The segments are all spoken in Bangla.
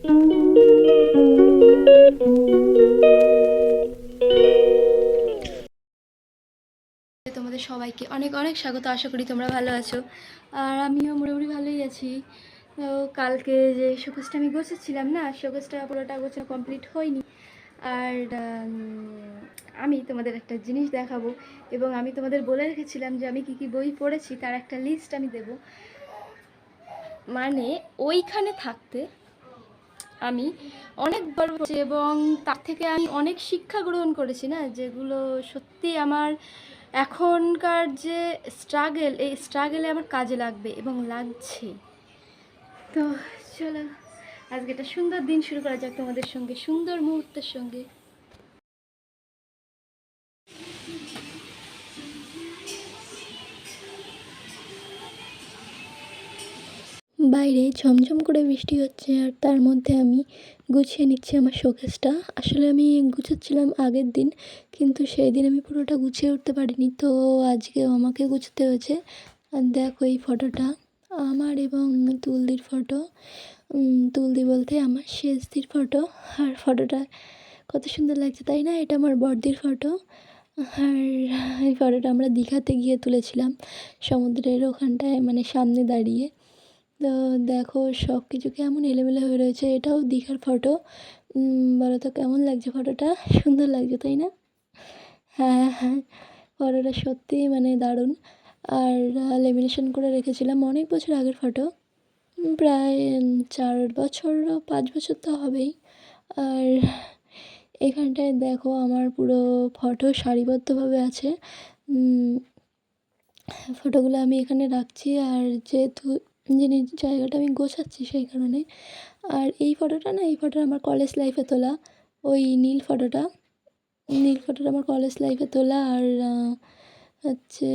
তোমাদের সবাইকে অনেক অনেক স্বাগত। আশা করি তোমরা ভালো আছো, আর আমিও মোটামুটি ভালোই আছি। তো কালকে যে শোকেসটা আমি গোছাচ্ছিলাম না, শোকেসটা পুরোটা গোছানো কমপ্লিট হয়নি। আর আমি তোমাদের একটা জিনিস দেখাবো, এবং আমি তোমাদের বলে রেখেছিলাম যে আমি কী কী বই পড়েছি তার একটা লিস্ট আমি দেব। মানে ওইখানে থাকতে আমি অনেক বড় হয়েছি, এবং তার থেকে আমি অনেক শিক্ষা গ্রহণ করেছি না, যেগুলো সত্যি আমার এখনকার যে স্ট্রাগেল, এই স্ট্রাগেলে আমার কাজে লাগবে এবং লাগছে। তো চলো আজকে একটা সুন্দর দিন শুরু করা যাক তোমাদের সঙ্গে, সুন্দর মুহূর্তের সঙ্গে। বাইরে ঝমঝম করে বৃষ্টি হচ্ছে, আর তার মধ্যে আমি গুছিয়ে নিচ্ছি আমার শোকেসটা। আসলে আমি গুছাচ্ছিলাম আগের দিন, কিন্তু সেই দিন আমি পুরোটা গুছিয়ে উঠতে পারিনি, তো আজকেও আমাকে গুছাতে হয়েছে। আর দেখো এই ফটোটা আমার এবং তুলদির ফটো। তুলদি বলতে আমার শেষদির ফটো। আর ফটোটা কত সুন্দর লাগছে তাই না? এটা আমার বড়দির ফটো। আর এই ফটোটা আমরা দীঘাতে গিয়ে তুলেছিলাম, সমুদ্রের ওখানটায় মানে সামনে দাঁড়িয়ে। তো দেখো সব কিছু কেমন এলোমেলো হয়ে রয়েছে। এটাও দীঘার ফটো। বলো তো কেমন লাগছে ফটোটা? সুন্দর লাগছে তাই না? হ্যাঁ হ্যাঁ, ফটোটা সত্যিই মানে দারুণ। আর লেমিনেশন করে রেখেছিলাম, অনেক বছর আগের ফটো, প্রায় 4 বছর 5 বছর তো হবেই। আর এখানটায় দেখো আমার পুরো ফটো সারিবদ্ধভাবে আছে। ফটোগুলো আমি এখানে রাখছি, আর যেহেতু জায়গাটা আমি গোছাচ্ছি সেই কারণে। আর এই ফটোটা না, এই ফটোটা আমার কলেজ লাইফে তোলা। ওই নীল ফটোটা আমার কলেজ লাইফে তোলা। আর হচ্ছে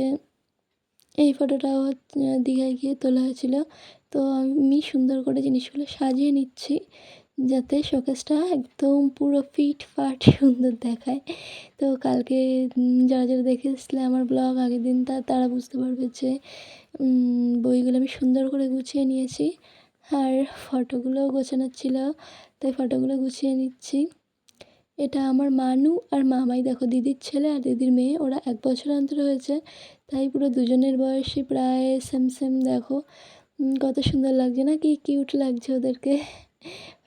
এই ফটোটাও দীঘায় গিয়ে তোলা হয়েছিল। তো আমি সুন্দর করে জিনিসগুলো সাজিয়ে নিচ্ছি, যাতে শোকেসটা একদম পুরো ফিটফাট সুন্দর দেখায়। তো কালকে যারা যারা দেখেছিলে আমার ব্লগ আগের দিন, তারা বুঝতে পারবে যে বইগুলো আমি সুন্দর করে গুছিয়ে নিয়েছি। আর ফটোগুলোও গোছানোর ছিল, তাই ফটোগুলো গুছিয়ে নিচ্ছি। এটা আমার মানু আর মামাই, দেখো দিদির ছেলে আর দিদির মেয়ে, ওরা 1 বছর অন্তর হয়েছে, তাই পুরো দুজনের বয়সই প্রায় সেম সেম। দেখো কত সুন্দর লাগছে না, কি কিউট লাগছে ওদেরকে।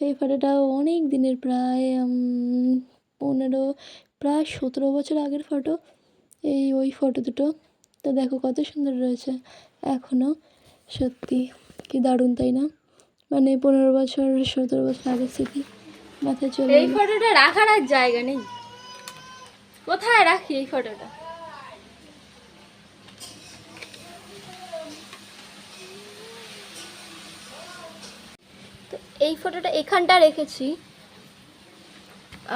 এই ফটোটাও অনেক দিনের, প্রায় 15 প্রায় 17 বছর আগের ফটো ওই ফটো দুটো। তো দেখো কত সুন্দর রয়েছে এখনও। সত্যি কি দারুণ তাই না? মানে 15 বছর 17 বছর আগের স্মৃতি মাথায় চলে। এই ফটোটা রাখার আর জায়গা নেই, কোথায় রাখি এই ফটোটা? তো এই ফটোটা এখানটা রেখেছি,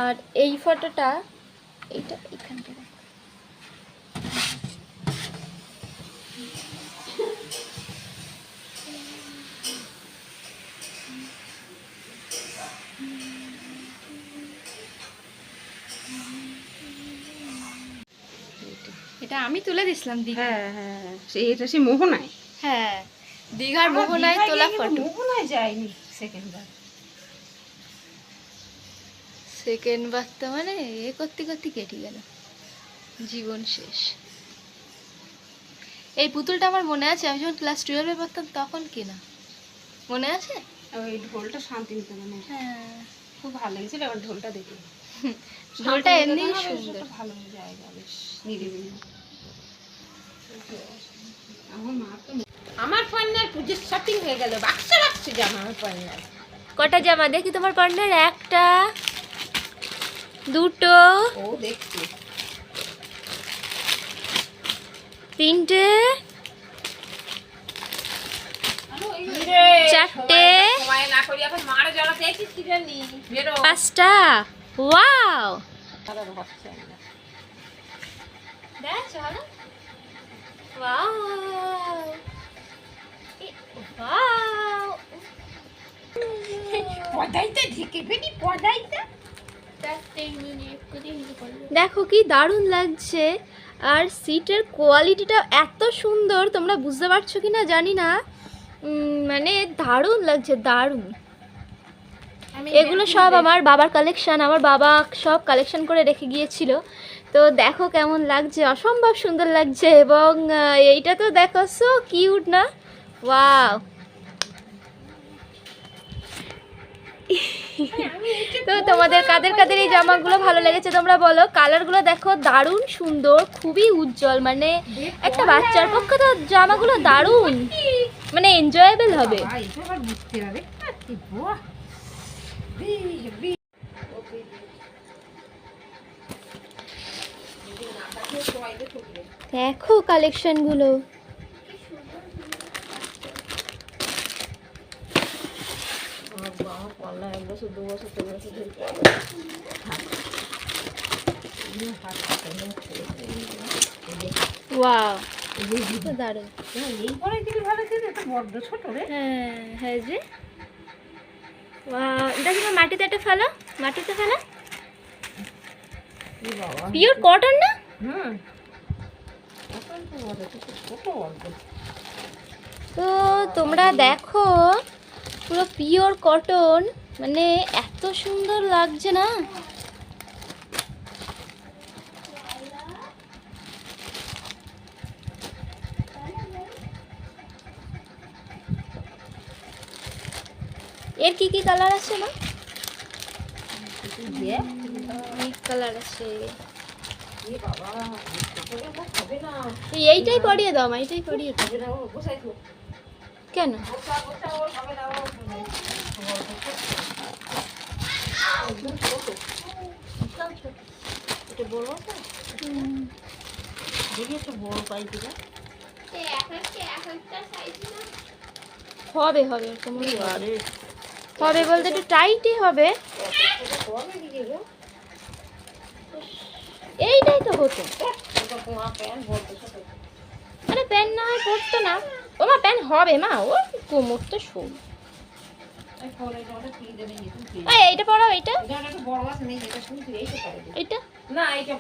আর এই ফটোটা এইটা এখানটা। এটা আমি তুলে দিছিলাম দীঘা। হ্যাঁ হ্যাঁ, এটা সে মোহনায়। হ্যাঁ, দীঘার মোহনায় তোলা ফটো। মোহনায় যায়নি সেকেন্ড বার তো মানে এ করতে করতে কেটে গেল, জীবন শেষ। এই পুতুলটা আমার মনে আছে, আমি যখন ক্লাস 12-এ পড়তাম তখন কেনা, মনে আছে? ওই ঢোলটা শান্তিনিকেতনে। হ্যাঁ, খুব ভালো লেগেছিল। এবার ঢোলটা দেখি, ঢোলটা এমনি সুন্দর, ভালো জায়গা, বেশ নিরিবিলি। আমার পান্নার পুজোর শপিং হয়ে গেল, বাক্স বাক্স জামা। আমার পান্নার কটা জামা দেখি তোমার পার্টনার? একটা, দুটো, ও দেখছি, তিনটে, চারটে, পাঁচটা। ওয়াও, দেখো কি দারুণ লাগছে। আর সিটের কোয়ালিটিটা এত সুন্দর, তোমরা বুঝতে পারছো কি না জানি না, মানে দারুণ লাগছে, দারুণ। এগুলো সব আমার বাবার কালেকশন, আমার বাবা সব কালেকশন করে রেখে গিয়েছিল। তো দেখো কেমন লাগছে, অসম্ভব সুন্দর লাগছে। এবং এইটা তো দেখো সো কিউট না, ওয়াও। তো তোমাদের কাদের কাদের এই জামাগুলো ভালো লেগেছে তোমরা বলো। কালারগুলো দেখো দারুণ সুন্দর, খুবই উজ্জ্বল, মানে একটা বাচ্চার পক্ষে তো জামাগুলো দারুণ, মানে এনজয়েবল হবে। দেখো কালেকশনগুলো, ওয়াও দারুণ। হ্যাঁ হ্যাঁ যে এটা কি মাটিতে একটা ফেলো, মাটিতে ফেলো, পিওর কটন না? তো তোমরা দেখো পুরো পিওর কটন, মানে এত সুন্দর লাগছে না। এর কি কি কালার আছে না? কালার আছে, এইটাই পরিয়ে দাও, এইটাই পরিয়ে দাও। কেন? হবে হবে হবে বলতে একটু টাইটই হবে, এইটাই তো হতো। আরে প্যান্ট না হয় পরতো না, ও মা প্যান্ট হবে মা, ওর কোমর তো শোন। এইটা পরাও, এইটা এইটা না, এইটা